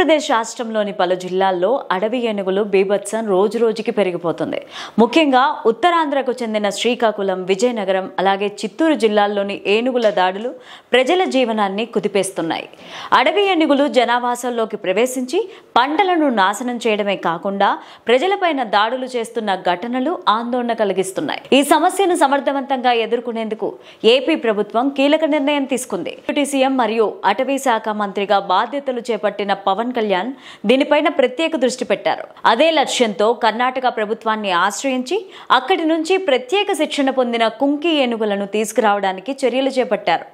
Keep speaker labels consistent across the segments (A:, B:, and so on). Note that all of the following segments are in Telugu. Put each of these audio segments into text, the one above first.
A: ఆంధ్రప్రదేశ్ రాష్ట్రంలోని పలు జిల్లాల్లో అడవి ఏనుగులు బీభత్సం రోజురోజుకి పెరిగిపోతుంది. ముఖ్యంగా ఉత్తరాంధ్రకు చెందిన శ్రీకాకుళం, విజయనగరం అలాగే చిత్తూరు జిల్లాల్లోని ఏనుగుల దాడులు ప్రజల జీవనాన్ని కుదిపేస్తున్నాయి. అడవి ఏనుగులు జనావాసాల్లోకి ప్రవేశించి పంటలను నాశనం చేయడమే కాకుండా ప్రజలపైన దాడులు చేస్తున్న ఘటనలు ఆందోళన కలిగిస్తున్నాయి. ఈ సమస్యను సమర్థవంతంగా ఎదుర్కొనేందుకు ఏపీ ప్రభుత్వం కీలక నిర్ణయం తీసుకుంది. డిప్యూటీ సీఎం మరియు అటవీ శాఖ మంత్రిగా బాధ్యతలు చేపట్టిన పవన్ కళ్యాణ్ దీనిపైన ప్రత్యేక దృష్టి పెట్టారు. అదే లక్ష్యంతో కర్ణాటక ప్రభుత్వాన్ని ఆశ్రయించి అక్కడి నుంచి ప్రత్యేక శిక్షణ పొందిన కుంకి ఏనుగులను తీసుకురావడానికి చర్యలు చేపట్టారు.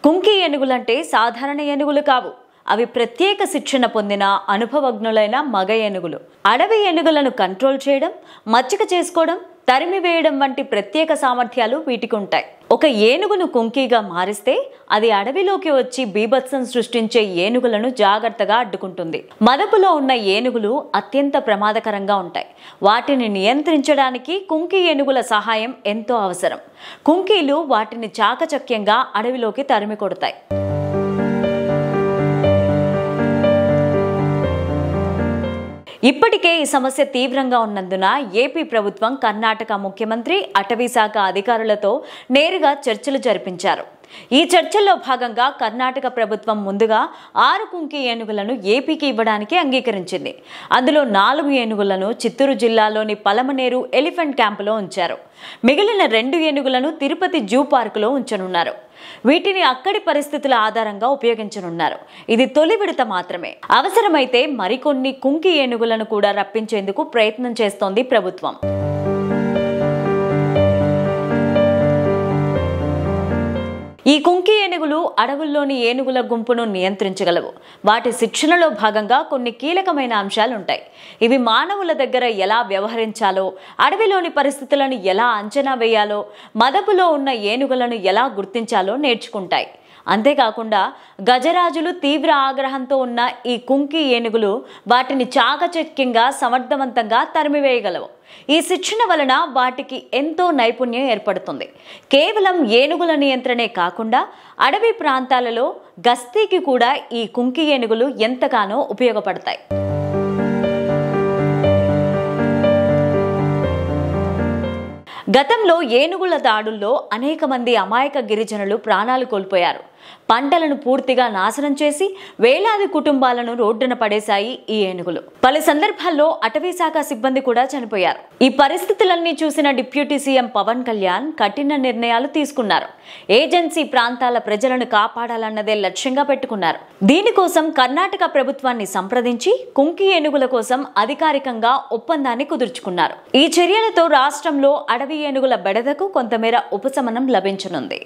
A: కుంకి ఏనుగులంటే సాధారణ ఏనుగులు కావు. అవి ప్రత్యేక శిక్షణ పొందిన అనుభవజ్ఞులైన మగ ఏనుగులు. అడవి ఏనుగులను కంట్రోల్ చేయడం, మచ్చిక చేసుకోవడం, తరిమివేయడం వంటి ప్రత్యేక సామర్థ్యాలు వీటికి ఉంటాయి. ఒక ఏనుగును కుంకీగా మారిస్తే అది అడవిలోకి వచ్చి బీభత్సం సృష్టించే ఏనుగులను జాగ్రత్తగా అడ్డుకుంటుంది. మదపులో ఉన్న ఏనుగులు అత్యంత ప్రమాదకరంగా ఉంటాయి. వాటిని నియంత్రించడానికి కుంకి ఏనుగుల సహాయం ఎంతో అవసరం. కుంకీలు వాటిని చాకచక్యంగా అడవిలోకి తరిమి కొడతాయి. ఇప్పటికే ఈ సమస్య తీవ్రంగా ఉన్నందున ఏపీ ప్రభుత్వం కర్ణాటక ముఖ్యమంత్రి, అటవీ శాఖ అధికారులతో నేరుగా చర్చలు జరిపించారు. ఈ చర్చల్లో భాగంగా కర్ణాటక ప్రభుత్వం ముందుగా 6 కుంకి ఏనుగులను ఏపీకి ఇవ్వడానికి అంగీకరించింది. అందులో 4 ఏనుగులను చిత్తూరు జిల్లాలోని పలమనేరు ఎలిఫెంట్ క్యాంపులో ఉంచారు. మిగిలిన 2 ఏనుగులను తిరుపతి జూ పార్కులో ఉంచనున్నారు. వీటిని అక్కడి పరిస్థితుల ఆధారంగా ఉపయోగించనున్నారు. ఇది తొలి విడత మాత్రమే. అవసరమైతే మరికొన్ని కుంకి ఏనుగులను కూడా రప్పించేందుకు ప్రయత్నం చేస్తోంది ప్రభుత్వం. ఈ కుంకి ఏనుగులు అడవుల్లోని ఏనుగుల గుంపును నియంత్రించగలవు. వాటి శిక్షణలో భాగంగా కొన్ని కీలకమైన అంశాలుంటాయి. ఇవి మానవుల దగ్గర ఎలా వ్యవహరించాలో, అడవిలోని పరిస్థితులను ఎలా అంచనా వేయాలో, మదపులో ఉన్న ఏనుగులను ఎలా గుర్తించాలో నేర్చుకుంటాయి. అంతేకాకుండా గజరాజులు తీవ్ర ఆగ్రహంతో ఉన్న ఈ కుంకి ఏనుగులు వాటిని చాకచక్యంగా సమర్థవంతంగా తరిమివేయగలవు. ఈ శిక్షణ వలన వాటికి ఎంతో నైపుణ్యం ఏర్పడుతుంది. కేవలం ఏనుగుల నియంత్రణే కాకుండా అడవి ప్రాంతాలలో గస్తీకి కూడా ఈ కుంకి ఏనుగులు ఎంతగానో ఉపయోగపడతాయి. గతంలో ఏనుగుల దాడుల్లో అనేక మంది అమాయక గిరిజనులు ప్రాణాలు కోల్పోయారు. పంటలను పూర్తిగా నాశనం చేసి వేలాది కుటుంబాలను రోడ్డున పడేశాయి ఈ ఏనుగులు. పలు సందర్భాల్లో అటవీ శాఖ సిబ్బంది కూడా చనిపోయారు. ఈ పరిస్థితులన్నీ చూసిన డిప్యూటీ సీఎం పవన్ కళ్యాణ్ కఠిన నిర్ణయాలు తీసుకున్నారు. ఏజెన్సీ ప్రాంతాల ప్రజలను కాపాడాలన్నదే లక్ష్యంగా పెట్టుకున్నారు. దీనికోసం కర్ణాటక ప్రభుత్వాన్ని సంప్రదించి కుంకి ఏనుగుల కోసం అధికారికంగా ఒప్పందాన్ని కుదుర్చుకున్నారు. ఈ చర్యలతో రాష్ట్రంలో అడవి ఏనుగుల బెడదకు కొంతమేర ఉపశమనం లభించనుంది.